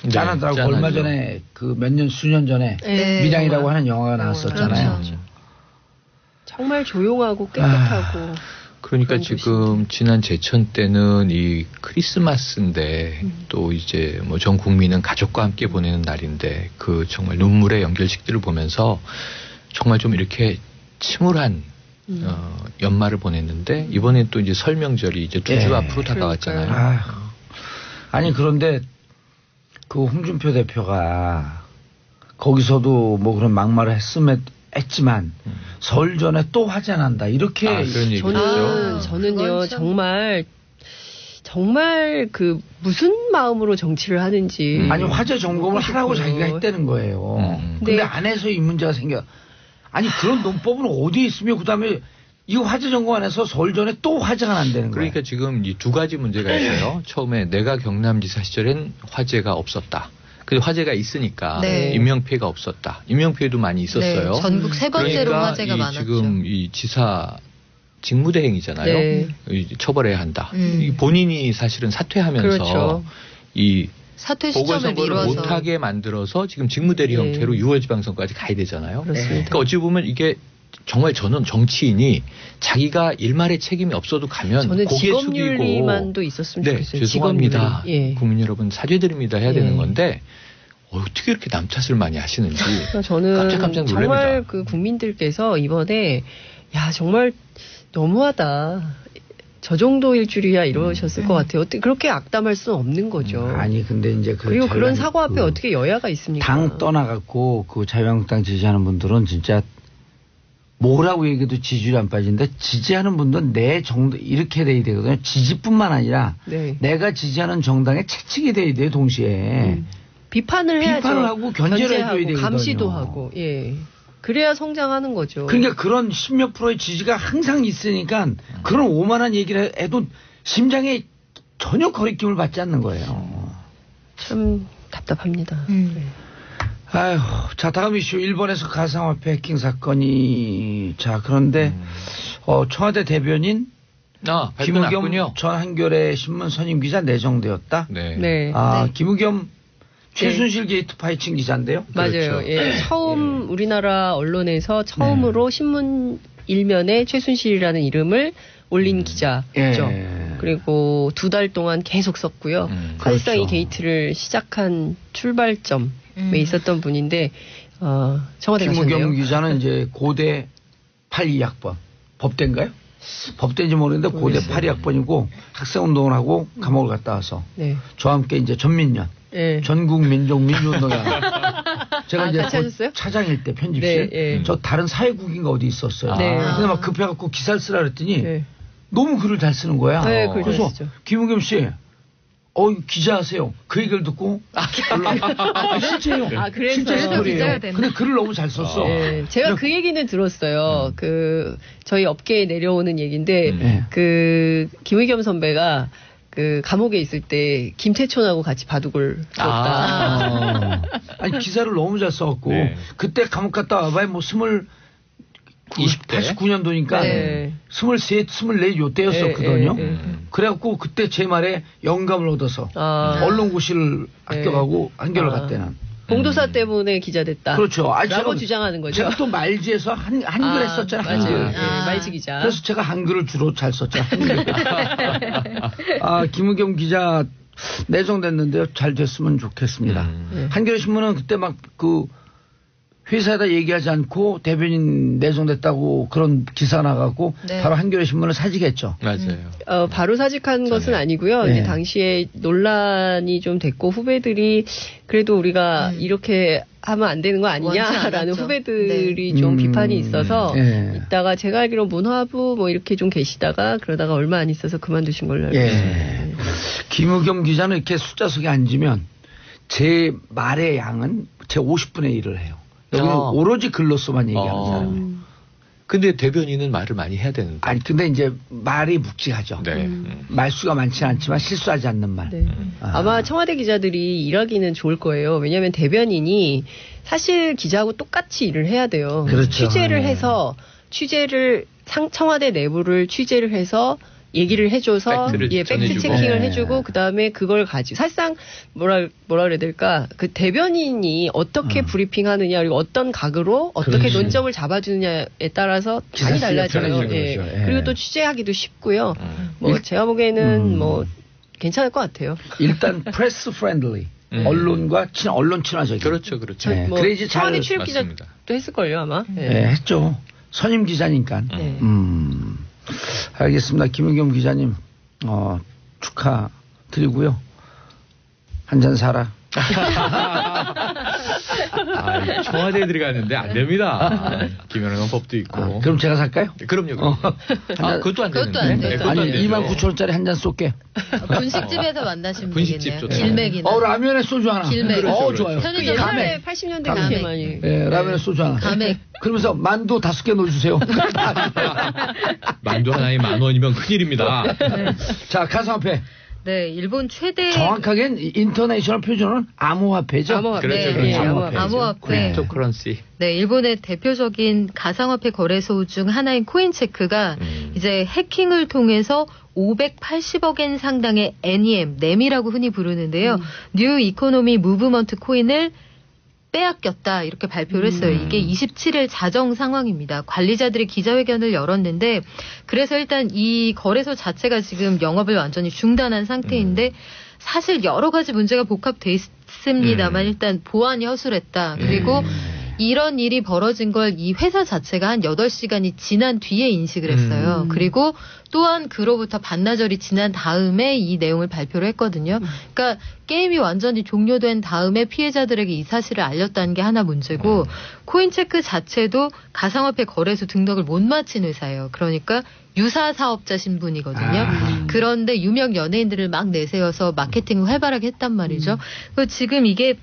짠하더라고. 짠하죠. 얼마 전에 그 수년 전에 네. 밀양이라고 하는 영화가 나왔었잖아요. 그렇죠. 정말 조용하고 깨끗하고. 그러니까 그런 지금 지난 제천 때는 이 크리스마스인데 또 이제 뭐 전 국민은 가족과 함께 보내는 날인데 그 정말 눈물의 연결식들을 보면서 정말 좀 이렇게 침울한 연말을 보냈는데 이번엔 또 이제 설 명절이 이제 2주 앞으로 다가왔잖아요. 아니 그런데 그 홍준표 대표가 거기서도 뭐 그런 막말을 했지만 설 전에 또 화재 난다 이렇게 그런 얘기죠. 저는요 정말 그 무슨 마음으로 정치를 하는지. 아니 화재 점검을 하라고 자기가 했다는 거예요. 근데 안 해서 이 문제가 생겨. 아니 그런 논법은 어디에 있으며 그다음에 이 화재 점검 안 해서 설 전에 또 화재가 난다는 거예요. 그러니까 지금 이 두 가지 문제가 있어요. 처음에 내가 경남지사 시절엔 화재가 없었다. 근데 화재가 있으니까 네. 인명피해가 없었다. 인명피해도 많이 있었어요. 네, 전국 세 번째로 그러니까 화재가 많았죠. 지금 이 지사 직무대행이잖아요. 네. 처벌해야 한다. 본인이 사실은 사퇴하면서 그렇죠. 이 사퇴 시점을 보궐선거를 미뤄서 못하게 만들어서 지금 직무대리 형태로 6월 지방선거까지 가야 되잖아요. 그렇습니다. 그러니까 어찌 보면 이게 정말 저는 정치인이 자기가 일말의 책임이 없어도 가면 저는 고개 숙이고 직업윤리만도 있었으면 네, 좋겠어요. 죄송합니다. 직업윤리. 예. 국민 여러분 사죄드립니다 해야 예. 되는 건데 어떻게 이렇게 남 탓을 많이 하시는지 저는 깜짝 정말 놀랍니다. 그 국민들께서 이번에 야 정말 너무하다. 저 정도일 줄이야 이러셨을 것 같아요. 어떻게 그렇게 악담할 수는 없는 거죠. 아니 근데 이제 그리고 그런 사고 앞에 어떻게 여야가 있습니까? 당 떠나갖고 그 자유한국당 지지하는 분들은 진짜 뭐라고 얘기해도 지지율이 안 빠지는데 지지하는 분들은 내 정당 이렇게 돼야 되거든요. 지지뿐만 아니라 네. 내가 지지하는 정당에 채찍이 돼야 돼요. 동시에. 비판을 해야죠. 비판을 하고 견제를 해줘야 견제하고 되거든요. 감시도 하고. 예. 그래야 성장하는 거죠. 그러니까 그런 10몇 프로의 지지가 항상 있으니까 그런 오만한 얘기를 해도 심장에 전혀 거리낌을 받지 않는 거예요. 참 답답합니다. 아휴, 자 다음 이슈 일본에서 가상화폐 해킹 사건이 자 그런데 청와대 대변인 김우겸 발표났군요. 전 한겨레 신문 선임 기자 내정되었다. 네. 네. 김우겸 최순실 게이트 파헤친 기자인데요. 맞아요. 그렇죠. 예. 처음 우리나라 언론에서 처음으로 신문 일면에 최순실이라는 이름을 올린 기자죠. 예. 그리고 2달 동안 계속 썼고요. 사실상 그렇죠. 이 게이트를 시작한 출발점에 있었던 분인데 청와대 김우겸 가셨네요. 기자는 이제 고대 82학번 법대인가요? 법대인지 모르겠는데 고대 82학번이고 학생운동을 하고 감옥을 갔다 와서 네. 저와 함께 이제 전민련 예. 전국 민족 민주운동에 제가 이제 같이 하셨어요? 차장일 때 편집실 네, 예. 저 다른 사회국인가 어디 있었어요. 네. 근데 막 급해갖고 기사를 쓰라 그랬더니 네. 너무 글을 잘 쓰는 거야. 네, 글 그래서 잘 쓰죠. 김우겸 씨, 기자하세요. 그 얘기를 듣고 실제요. 그래서 실제 기자가 스토리예요. 됐네. 근데 글을 너무 잘 썼어. 네, 제가 그 얘기는 들었어요. 그 저희 업계에 내려오는 얘기인데 그 김의겸 선배가 그 감옥에 있을 때 김태촌하고 같이 바둑을 뒀다. 아니 기사를 너무 잘 써갖고 네. 그때 감옥 갔다 와봐야 뭐 89년도니까 네. 23, 24 요때였었거든요. 그래갖고 그때 제 말에 영감을 얻어서 언론고시를 합격하고 한겨레 갔대는. 봉도사 때문에 기자 됐다. 그렇죠. 라고 주장하는 거죠. 제가 또 말지에서 한글 했었잖아요. 한글. 말지 기자. 그래서 제가 한글을 주로 잘 썼죠. 김우겸 기자 내정됐는데요. 잘 됐으면 좋겠습니다. 한겨레 신문은 그때 막 그 회사에다 얘기하지 않고 대변인 내정됐다고 그런 기사 나가고 네. 바로 한겨레 신문을 사직했죠. 맞아요. 바로 사직한 것은 아니고요. 네. 이제 당시에 논란이 좀 됐고 후배들이 그래도 우리가 이렇게 하면 안 되는 거 아니냐라는 후배들이 좀 비판이 있어서 이따가 제가 알기로 문화부 뭐 이렇게 좀 계시다가 그러다가 얼마 안 있어서 그만두신 걸로 알고 있습니다. 김우겸 기자는 이렇게 숫자석에 앉으면 제 말의 양은 제 50분의 1을 해요. 여기는 오로지 글로서만 얘기하는 사람이에요. 근데 대변인은 말을 많이 해야 되는데. 아니 근데 이제 말이 묵직하죠. 네. 말수가 많지는 않지만 실수하지 않는 말. 네. 아마 청와대 기자들이 일하기는 좋을 거예요. 왜냐하면 대변인이 사실 기자하고 똑같이 일을 해야 돼요. 그렇죠. 취재를 해서 청와대 내부를 취재를 해서 얘기를 해줘서 팩트를 팩트 전해주고. 체킹을 네. 해주고 그 다음에 그걸 가지고 사실상 뭐라 그래야 될까 그 대변인이 어떻게 브리핑하느냐 그리고 어떤 각으로 어떻게 그렇지. 논점을 잡아주느냐에 따라서 많이 기사 달라져요. 편해지는 예. 거죠. 예. 그리고 또 취재하기도 쉽고요. 뭐 제가 보기에는 뭐 괜찮을 것 같아요. 일단 프레스 프렌들리. 언론과 언론 친화적인. 그렇죠, 그렇죠. 네. 뭐 그래야지 잘 청와대 출입 기자도 맞습니다. 했을걸요 아마. 예. 네, 했죠. 선임 기자니까. 네. 알겠습니다. 김은겸 기자님, 축하드리고요. 한 잔 사라. 청와대에 들어가는데 안 됩니다. 김연아는 법도 있고. 그럼 제가 살까요? 그럼요. 그것도 안 그것도 되는데. 안 돼요. 그것도 안 아니, 되죠. 29,000원짜리 한 잔 쏠게. 분식집에서 만나시면 분식집 되겠네요. 좋다. 길맥이나. 라면에 소주 하나. 길맥. 좋아요. 그렇죠. 편의점 옛날에 감액. 80년대 감액. 그렇게 많이. 예, 라면에 소주 하나. 감액. 그러면서 만두 5개 넣어주세요. 만두 하나에 10,000원이면 큰일입니다. 자, 가상화폐. 네, 일본 최대 정확하게는 인터내셔널 표준어는 암호화폐죠. 암호화폐. 그렇죠, 네, 그렇죠. 네, 암호화폐. 암호화폐. 크립토커런시. 네, 일본의 대표적인 가상화폐 거래소 중 하나인 코인체크가 이제 해킹을 통해서 580억 엔 상당의 NEM, 넴이라고 흔히 부르는데요. 뉴 이코노미 무브먼트 코인을 빼앗겼다 이렇게 발표를 했어요. 이게 27일 자정 상황입니다. 관리자들이 기자회견을 열었는데 그래서 일단 이 거래소 자체가 지금 영업을 완전히 중단한 상태인데 사실 여러 가지 문제가 복합돼 있습니다만 일단 보안이 허술했다. 그리고 이런 일이 벌어진 걸 이 회사 자체가 한 8시간이 지난 뒤에 인식을 했어요. 그리고 또한 그로부터 반나절이 지난 다음에 이 내용을 발표를 했거든요. 그러니까 게임이 완전히 종료된 다음에 피해자들에게 이 사실을 알렸다는 게 하나 문제고 코인체크 자체도 가상화폐 거래소 등록을 못 마친 회사예요. 그러니까 유사 사업자 신분이거든요. 그런데 유명 연예인들을 막 내세워서 마케팅을 활발하게 했단 말이죠. 그리고 지금 이게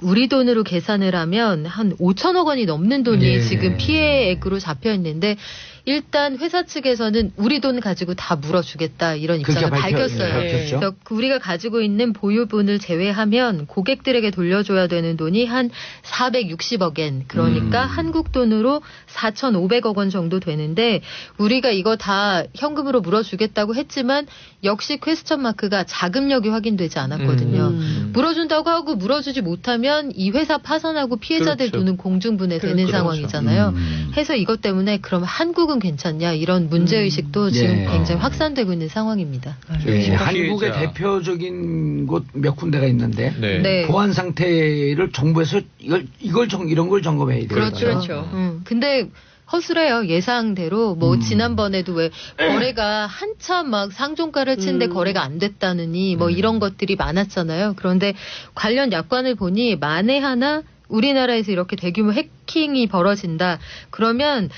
우리 돈으로 계산을 하면 한 5천억 원이 넘는 돈이 예. 지금 피해액으로 잡혀 있는데 일단 회사 측에서는 우리 돈 가지고 다 물어주겠다 이런 입장을 밝혔어요. 밝혔죠. 그래서 우리가 가지고 있는 보유분을 제외하면 고객들에게 돌려줘야 되는 돈이 한 460억 엔 그러니까 한국 돈으로 4,500억 원 정도 되는데 우리가 이거 다 현금으로 물어주겠다고 했지만 역시 퀘스천 마크가 자금력이 확인되지 않았거든요. 물어준다고 하고 물어주지 못하면 이 회사 파산하고 피해자들 그렇죠. 돈은 공중분해되는 그렇죠. 상황이잖아요. 해서 이것 때문에 그럼 한국은 괜찮냐 이런 문제의식도 지금 예. 굉장히 확산되고 있는 상황입니다. 예, 피해자. 한국의 대표적인 곳 몇 군데가 있는데 네. 네. 보안 상태를 정부에서 이런 걸 점검해야 돼요. 그렇죠. 그렇죠. 근데 허술해요. 예상대로 뭐 지난번에도 왜 거래가 한참 막 상종가를 치는데 거래가 안 됐다느니 뭐 이런 것들이 많았잖아요. 그런데 관련 약관을 보니 만에 하나 우리나라에서 이렇게 대규모 해킹이 벌어진다. 그러면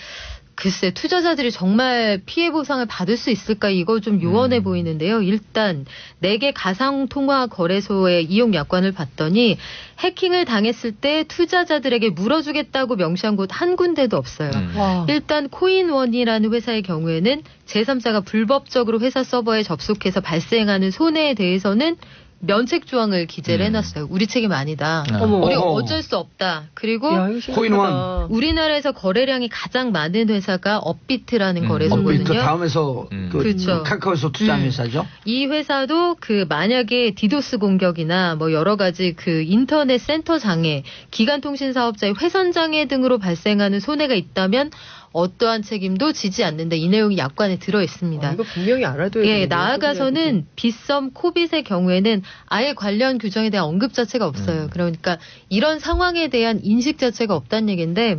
글쎄 투자자들이 정말 피해 보상을 받을 수 있을까 이거 좀 요원해 보이는데요. 일단 4개 가상통화 거래소의 이용 약관을 봤더니 해킹을 당했을 때 투자자들에게 물어주겠다고 명시한 곳 한 군데도 없어요. 와. 일단 코인원이라는 회사의 경우에는 제3자가 불법적으로 회사 서버에 접속해서 발생하는 손해에 대해서는 면책 조항을 기재를 해놨어요. 우리 책임 아니다. 어머. 우리 어쩔 수 없다. 그리고 야, 이거 심각하다. 코인원. 우리나라에서 거래량이 가장 많은 회사가 업비트라는 거래소거든요. 업비트 다음에서 그렇죠. 카카오에서 투자한 회사죠. 이 회사도 그 만약에 디도스 공격이나 뭐 여러 가지 그 인터넷 센터 장애, 기간통신 사업자의 회선 장애 등으로 발생하는 손해가 있다면 어떠한 책임도 지지 않는다. 이 내용이 약관에 들어 있습니다. 이거 분명히 알아둬야 예, 되는데. 나아가서는 빗썸, 코빗의 경우에는 아예 관련 규정에 대한 언급 자체가 없어요. 그러니까 이런 상황에 대한 인식 자체가 없다는 얘기인데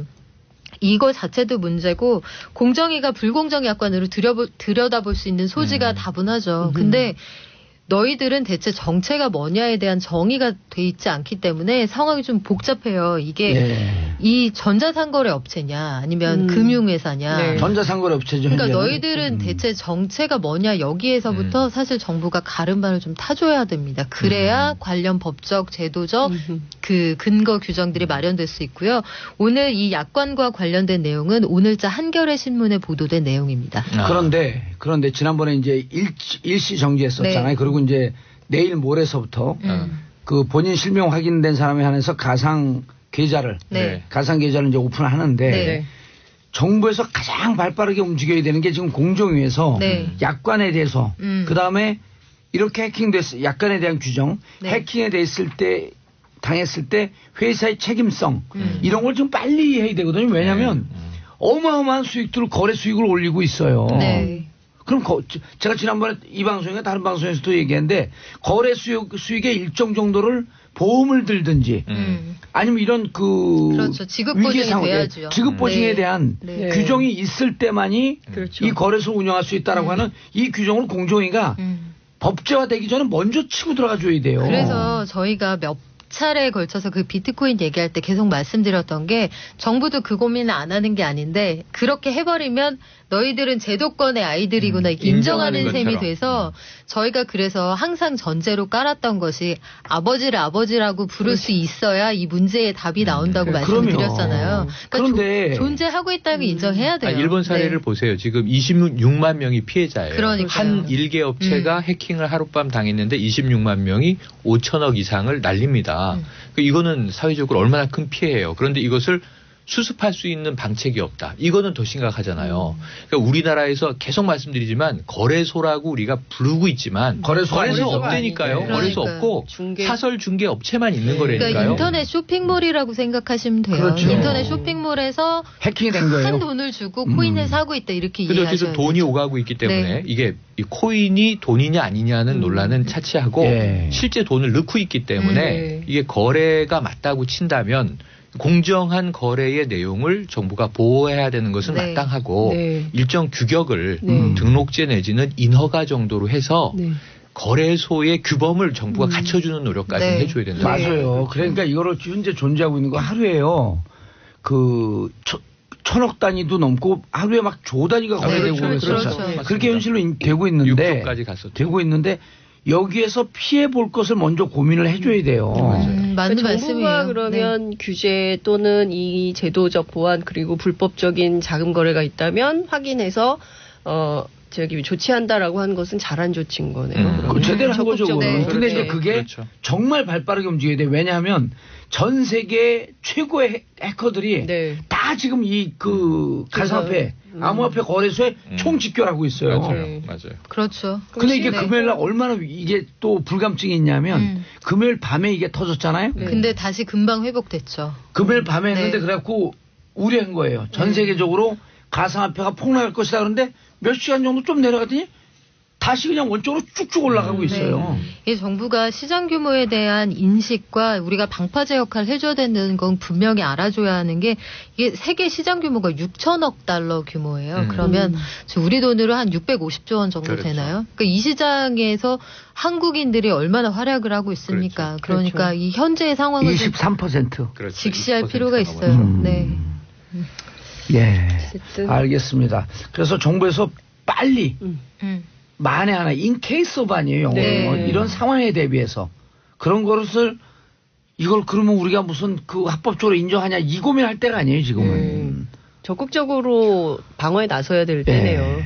이거 자체도 문제고 공정위가 불공정 약관으로 들여다볼 수 있는 소지가 다분하죠. 근데 너희들은 대체 정체가 뭐냐에 대한 정의가 돼 있지 않기 때문에 상황이 좀 복잡해요. 이게 예. 이 전자상거래 업체냐 아니면 금융회사냐. 네. 전자상거래 업체죠. 그러니까 현재는. 너희들은 대체 정체가 뭐냐 여기에서부터 사실 정부가 가름반을 좀 타줘야 됩니다. 그래야 관련 법적, 제도적 그 근거 규정들이 마련될 수 있고요. 오늘 이 약관과 관련된 내용은 오늘자 한겨레 신문에 보도된 내용입니다. 그런데 지난번에 이제 일시 정지했었잖아요. 네. 그리고 이제 내일 모레서부터 그 본인 실명 확인된 사람에 한해서 가상 계좌를 네. 가상 계좌를 이제 오픈하는데 네. 정부에서 가장 발빠르게 움직여야 되는 게 지금 공정위에서 네. 약관에 대해서 그다음에 이렇게 해킹됐을 약관에 대한 규정, 네. 해킹에 대했을 때 당했을 때 회사의 책임성 이런 걸 좀 빨리 해야 되거든요. 왜냐하면 어마어마한 수익들을 거래 수익을 올리고 있어요. 네. 그럼 제가 지난번에 이 방송이나 다른 방송에서도 얘기했는데 거래 수익의 일정 정도를 보험을 들든지 아니면 이런 그렇죠. 지급 보증이 위기 상황, 돼야죠. 지급 보증에 네. 대한 네. 규정이 있을 때만이 그렇죠. 이 거래소를 운영할 수 있다라고 하는 이 규정을 공정위가 법제화되기 전에 먼저 치고 들어가 줘야 돼요. 그래서 저희가 몇 차례에 걸쳐서 그 비트코인 얘기할 때 계속 말씀드렸던 게 정부도 그 고민을 안 하는 게 아닌데 그렇게 해버리면 너희들은 제도권의 아이들이구나 이렇게 인정하는 셈이 것처럼. 돼서 저희가 그래서 항상 전제로 깔았던 것이 아버지를 아버지라고 부를 수 있어야 이 문제의 답이 나온다고 말씀을 그럼요. 드렸잖아요. 그러니까 그런데 존재하고 있다는 걸 인정해야 돼요. 일본 사례를 네. 보세요. 지금 26만 명이 피해자예요. 그러니까요. 한 일개 업체가 해킹을 하룻밤 당했는데 26만 명이 5천억 이상을 날립니다. 이거는 사회적으로 얼마나 큰 피해예요. 그런데 이것을 수습할 수 있는 방책이 없다. 이거는 더 심각하잖아요. 그러니까 우리나라에서 계속 말씀드리지만 거래소라고 우리가 부르고 있지만 거래소 없다니까요. 아니에요. 거래소 그러니까요. 없고 사설 중개 업체만 있는 거라니까요. 그러니까 인터넷 쇼핑몰이라고 생각하시면 돼요. 그렇죠. 인터넷 쇼핑몰에서 해킹이 된 거예요. 큰 돈을 주고 코인을 사고 있다 이렇게 근데 이해하셔야 어쨌든 돈이 되죠. 오가고 있기 때문에 네. 이게 이 코인이 돈이냐 아니냐는 논란은 차치하고 예. 실제 돈을 넣고 있기 때문에 이게 거래가 맞다고 친다면 공정한 거래의 내용을 정부가 보호해야 되는 것은 네. 마땅하고 네. 일정 규격을 네. 등록제 내지는 인허가 정도로 해서 네. 거래소의 규범을 정부가 갖춰주는 노력까지 네. 해줘야 된다. 맞아요. 그러니까 이거를 현재 존재하고 있는 거 하루에요. 그 천억 단위도 넘고 하루에 막 조 단위가 거래되고 그렇죠. 그래서 그렇죠. 그렇게 현실로 되고 있는데 6조까지 갔었죠. 되고 있는데 여기에서 피해 볼 것을 먼저 고민을 해줘야 돼요. 맞는 그러니까 말씀이에요. 정부가 그러면 규제 또는 이 제도적 보완 그리고 불법적인 자금 거래가 있다면 확인해서 저기 조치한다라고 하는 것은 잘한 조치인 거네요. 그 제대로 한 거죠. 적극적으로. 그거는. 근데 이제 네. 그게 그렇죠. 정말 발빠르게 움직여야 돼. 왜냐하면 전 세계 최고의 해커들이 네. 다 지금 이 그 가상화폐, 암호화폐 거래소에 총 집결하고 있어요. 맞아요. 맞아요. 그렇죠. 근데 이게 네. 금요일 날 얼마나 이게 또 불감증이 있냐면 금요일 밤에 이게 터졌잖아요. 근데 다시 금방 회복됐죠. 금요일 밤에 했는데 네. 그래갖고 우려한 거예요. 전 세계적으로 가상화폐가 폭락할 것이다. 그런데 몇 시간 정도 좀 내려갔더니 다시 그냥 원적으로 쭉쭉 올라가고 있어요. 이 정부가 시장 규모에 대한 인식과 우리가 방파제 역할을 해줘야 되는 건 분명히 알아줘야 하는 게 이게 세계 시장 규모가 6천억 달러 규모예요. 그러면 우리 돈으로 한 650조 원 정도 그렇죠. 되나요? 그러니까 이 시장에서 한국인들이 얼마나 활약을 하고 있습니까? 그렇죠. 그러니까 이 현재의 상황을 좀 23%. 그렇죠. 직시할 20% 필요가 넘어요. 있어요. 네. 예. 어쨌든. 알겠습니다. 그래서 정부에서 빨리 음. 만에 하나 인케이스 오브 아니에요. 영어로. 네. 이런 상황에 대비해서 그런 것을 이걸 그러면 우리가 무슨 그 합법적으로 인정하냐 이 고민할 때가 아니에요 지금은. 적극적으로 방어에 나서야 될 때네요.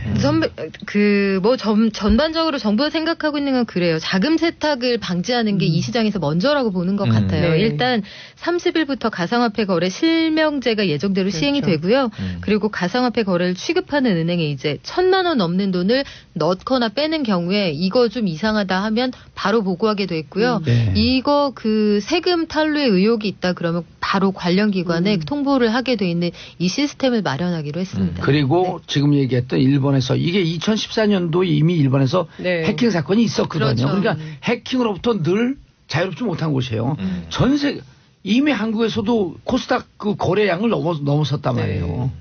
전반적으로 정부가 생각하고 있는 건 그래요. 자금 세탁을 방지하는 게 이 시장에서 먼저라고 보는 것 같아요. 네. 일단 30일부터 가상화폐 거래 실명제가 예정대로 시행이 되고요. 그리고 가상화폐 거래를 취급하는 은행에 이제 1,000만 원 넘는 돈을 넣거나 빼는 경우에 이거 좀 이상하다 하면 바로 보고하게 돼 있고요. 네. 이거 그 세금 탈루의 의혹이 있다 그러면 바로 관련 기관에 통보를 하게 돼 있는 이 시스템을 마련하기로 했습니다. 그리고 지금 얘기했던 일본에서 이게 2014년도 이미 일본에서 네. 해킹 사건이 있었거든요. 그렇죠. 그러니까 해킹으로부터 늘 자유롭지 못한 곳이에요. 전 세계 이미 한국에서도 코스닥 그 거래량을 넘어섰단 말이에요.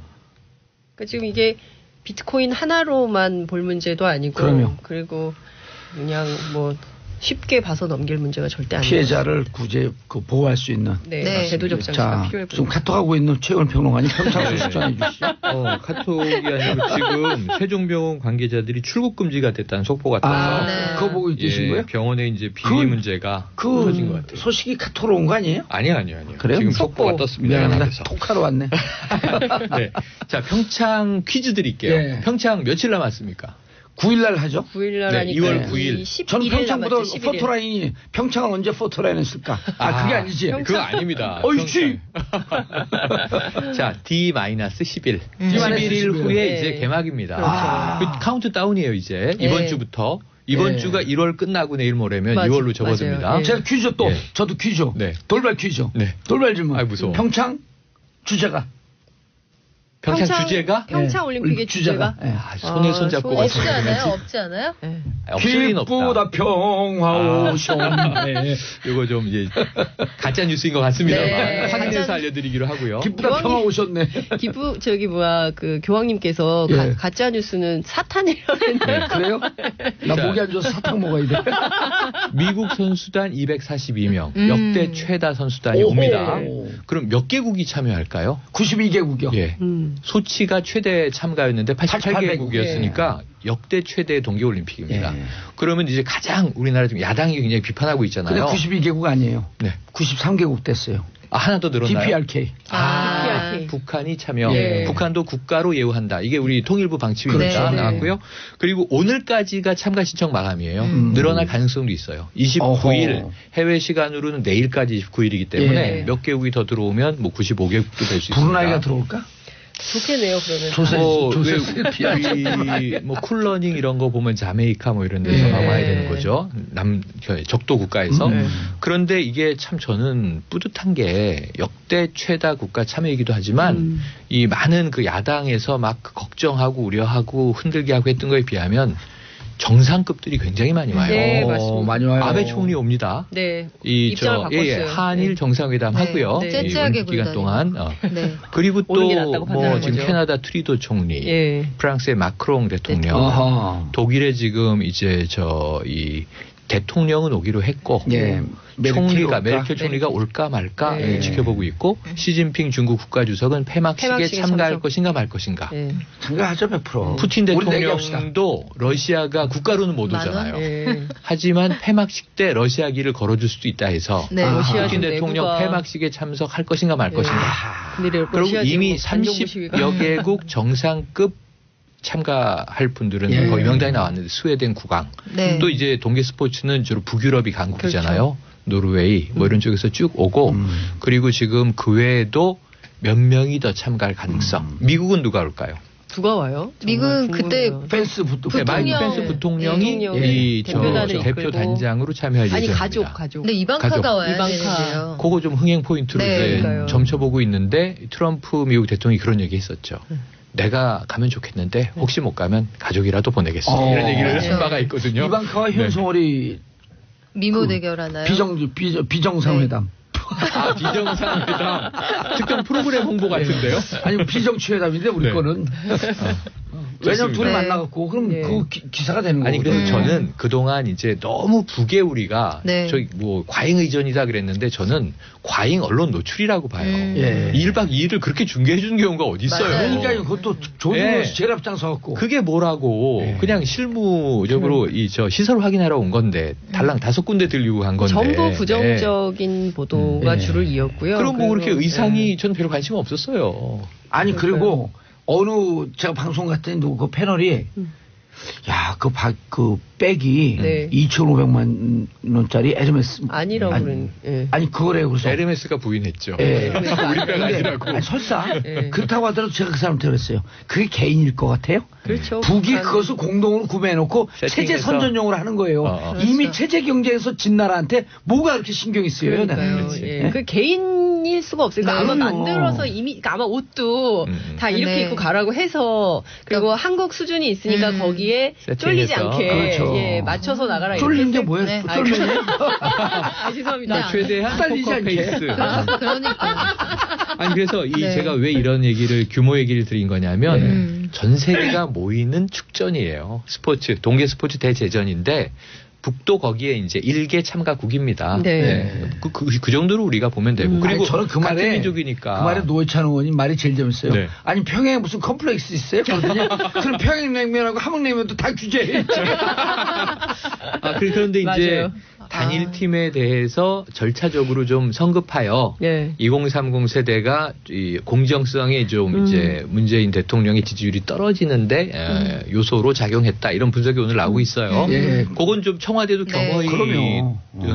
그러니까 지금 이게 비트코인 하나로만 볼 문제도 아니고 그럼요. 그리고 그냥 뭐 쉽게 봐서 넘길 문제가 절대 아니에요. 피해자를 구제 보호할 수 있는. 네. 제도적 장치가 자, 필요해 지금 보입니다. 카톡하고 있는 최근 평론가님 평창 소식 전해 주시죠. 카톡이 아니고 지금 세종병원 관계자들이 출국 금지가 됐다는 속보가 떠서 네. 그거 보고 계신 거예요? 병원에 이제 비리 그건- 문제가 그 터진 것 같아요. 소식이 카톡으로 온 거 아니에요? 아니요. 그래요? 지금 속보. 속보가 떴습니다. 미안합니다. 연합에서. 톡하러 왔네. 네. 자, 평창 퀴즈 드릴게요. 예. 평창 며칠 남았습니까? 9일날 하죠. 9일날 네, 하니까 2월 9일. 저는 평창보다 포토라인이 평창은 언제 포토라인 했을까? 그게 아니지. 그거 아닙니다. 어이치. 자, D-10일. D-10일 11일 후에 네. 이제 개막입니다. 그렇죠. 그 카운트 다운이에요, 이제. 네. 이번 주부터. 이번 네. 주가 1월 끝나고 내일 모레면 맞아, 2월로 접어듭니다. 맞아요. 네. 제가 퀴즈 또 예. 저도 퀴즈. 네. 돌발 퀴즈. 네. 돌발 질문. 아이, 무서워. 평창 주제가. 평창 주제가? 평창 네. 올림픽의 주제가? 예. 손에 손 잡고 손에 가서 없지 않아요? 그러지? 없지 않아요? 네. 없을 리는 기쁘다 없다. 평화오셨네. 이거 좀 이제 가짜 뉴스인 것 같습니다만 네. 확인해서 가짜- 알려드리기로 하고요. 기쁘다 교황님. 평화오셨네. 그 교황님께서 예. 가짜 뉴스는 사탄이라는데. 네. 그래요? 나 자. 목이 안 좋아서 사탕 먹어야 돼. 미국 선수단 242명, 음. 역대 최다 선수단이 오호. 옵니다. 그럼 몇 개국이 참여할까요? 92개국이요. 예. 소치가 최대 참가였는데 88개국이었으니까 예. 역대 최대 동계올림픽입니다. 예. 그러면 이제 가장 우리나라 지금 야당이 굉장히 비판하고 근데 있잖아요. 92개국 아니에요. 네. 93개국 됐어요. 아, 하나 더 늘었나요? DPRK. DPRK. 북한이 참여. 예. 북한도 국가로 예우한다. 이게 우리 통일부 방침입니다. 그렇죠. 나왔고요. 그리고 오늘까지가 참가 신청 마감이에요. 늘어날 가능성도 있어요. 29일 어허. 해외 시간으로는 내일까지 29일이기 때문에 예. 몇 개국이 더 들어오면 뭐 95개국도 될 수 있습니다. 브루나이가 들어올까? 좋겠네요, 그러면. 뭐 쿨러닝 이런 거 보면 자메이카 뭐 이런 데서 예. 와야 되는 거죠. 적도 국가에서. 그런데 이게 참 저는 뿌듯한 게 역대 최다 국가 참여이기도 하지만 이 많은 그 야당에서 막 걱정하고 우려하고 흔들게 하고 했던 거에 비하면 정상급들이 굉장히 많이 와요. 네, 맞습니다. 많이 와요. 아베 총리 옵니다. 네. 입장을 바꿨어요. 한일 네. 정상회담 네. 하고요. 네. 이 째째하게 올림픽 기간 굴다니고. 동안. 네. 그리고 오는 게 또 낫다고 뭐 판단한 지금 거죠. 캐나다 트리도 총리, 예. 프랑스의 마크롱 대통령, 어허. 독일의 지금 이제 이 대통령은 오기로 했고 예. 총리가 메르켈 메르켈 총리가 올까 말까 네. 지켜보고 있고 시진핑 중국 국가주석은 폐막식에 폐막식에 참가할 참석. 것인가 말 것인가. 예. 참가하죠 100%. 푸틴 우리 내기합시다. 대통령도 러시아가 국가로는 못 만 원? 오잖아요. 예. 하지만 폐막식 때 러시아기를 걸어줄 수도 있다 해서 네. 러시아 푸틴 좀 대통령 내부가- 폐막식에 참석할 것인가 말 네. 것인가. 근데 그리고 러시아 이미 지금 뭐 반정부 시위가- 30여 개국 정상급 참가할 분들은 예. 거의 명단이 나왔는데 스웨덴 국왕 네. 또 이제 동계 스포츠는 주로 북유럽이 강국이잖아요. 노르웨이 뭐 이런 쪽에서 쭉 오고 그리고 지금 그 외에도 몇 명이 더 참가할 가능성. 미국은 누가 올까요? 누가 와요? 미국은 정말 그때 궁금해요. 펜스 네, 마이크 부통령. 펜스 부통령이 대통령이 이 대표단을 대표 이끌고. 단장으로 참여할 아니 예정입니다. 가족. 근데 이방카가 가족. 와야 이방카. 되는데요. 그거 좀 흥행 포인트로 네. 이제 그러니까요. 점쳐보고 있는데 트럼프 미국 대통령이 그런 얘기 했었죠. 내가 가면 좋겠는데 혹시 못 가면 가족이라도 보내겠습니다. 이런 얘기를 그렇죠. 한 바가 있거든요. 이방카와 네. 현송월이 미모 대결하나요? 비정상회담. 아, 비정상회담. 특정 프로그램 홍보 같은데요? 아니 비정치회담인데 우리 네. 거는. 왜냐면 둘이 네. 만나갖고 그럼 네. 그 기사가 되는 거고. 아니 그래서 저는 그동안 이제 너무 북에 우리가 네. 저기 뭐 과잉 의존이다 그랬는데 저는 과잉 언론 노출이라고 봐요. 예. 1박 2일을 그렇게 중계해 주는 경우가 어디 있어요? 맞아요. 그러니까 그것도 조준호에서 예. 제일 앞장서갖고. 그게 뭐라고 예. 그냥 실무적으로 이 저 시설 확인하러 온 건데 달랑 5군데 들리고 간 건데 전부 예. 부정적인 보도가 예. 줄을 이었고요. 그럼 뭐 그렇게 그리고, 의상이 저는 별로 관심 없었어요. 아니 그리고 어느 제가 방송 갔더니 누구 그 패널이 야 그 백이 네. 2,500만 원짜리 에르메스 아니라고 그런. 예. 아니 그거래요. 그래서 에르메스가 부인했죠. 예. 우리 백 근데 아니라고. 아니, 설사 예. 그렇다고 하더라도 제가 그 사람한테 그랬어요. 그게 개인일 것 같아요. 그렇죠. 북이 북한- 그것을 공동으로 구매해놓고 세팅해서. 체제 선전용으로 하는 거예요. 이미 그렇죠. 체제 경제에서 진 나라한테 뭐가 그렇게 신경이 쓰여요? 그러니까요. 나는. 예. 예? 그 개인일 수가 없어요. 그러니까 아마 그럼요. 만들어서 이미 그러니까 아마 옷도 다 이렇게 네. 입고 가라고 해서 그리고 한국 수준이 있으니까 거기에 쫄리지 세팅해서. 않게 그렇죠. 예, 맞춰서 나가라. 쫄린 게 이렇게 뭐예요? 네. 쫄면이? 아, 죄송합니다. 그러니까 최대한 헷갈리지 않게. 포커페이스. 그러니까. 아니 그래서 이 네. 제가 왜 이런 얘기를 규모 얘기를 드린 거냐면 네. 전 세계가 모이는 축전이에요. 스포츠 동계 스포츠 대제전인데 북도 거기에 이제 1개 참가국입니다. 네. 그 정도로 우리가 보면 되고 그리고 아니, 저는 그 같은 말에 민족이니까 그 말에 노회찬 의원이 말이 제일 재밌어요. 네. 아니 평양에 무슨 컴플렉스 있어요? 그러더니 그럼 평양냉면하고 함흥냉면도 다 규제해. 그런데 이제 맞아요. 단일 팀에 대해서 절차적으로 좀 성급하여 2030 세대가 이 공정성에 좀 이제 문재인 대통령의 지지율이 떨어지는데 요소로 작용했다 이런 분석이 오늘 나오고 있어요. 그건 좀 청와대도 겸허히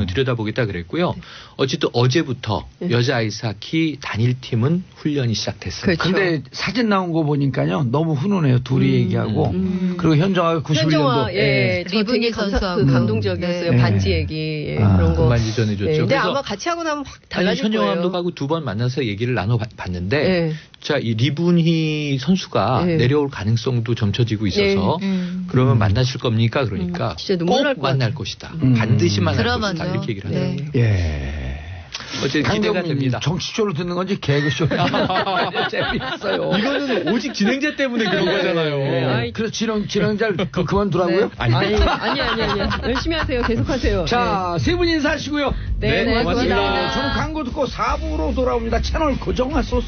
들여다보겠다 그랬고요. 어쨌든 어제부터 여자 아이스하키 단일팀은 훈련이 시작됐습니다. 그런데 사진 나온 거 보니까요 너무 훈훈해요. 둘이 얘기하고 그리고 현정아 91년도 리브니 선수하고 감동적이었어요. 반지 얘기 그런 거 반지 전해줬죠. 근데 아마 같이 하고 나면 확 달라질 현정 거예요. 감독하고 두 번 만나서 얘기를 나눠봤는데 자, 이 리브니 선수가 내려올 가능성도 점쳐지고 있어서 그러면 만나실 겁니까? 그러니까 진짜 꼭 만날 것이다. 반드시 만날 것이다. 이렇게 얘기를 하죠. 어쨌든 기대가 됩니다. 정치쇼를 듣는 건지 개그쇼. 재밌어요. 이거는 오직 진행자 때문에 그런 거잖아요. 그래서 진행자를 그만두라고요? 아니. 열심히 하세요. 계속하세요. 자, 세 분 인사하시고요. 네, 고맙습니다. 저는 광고 듣고 4부로 돌아옵니다. 채널 고정하소서.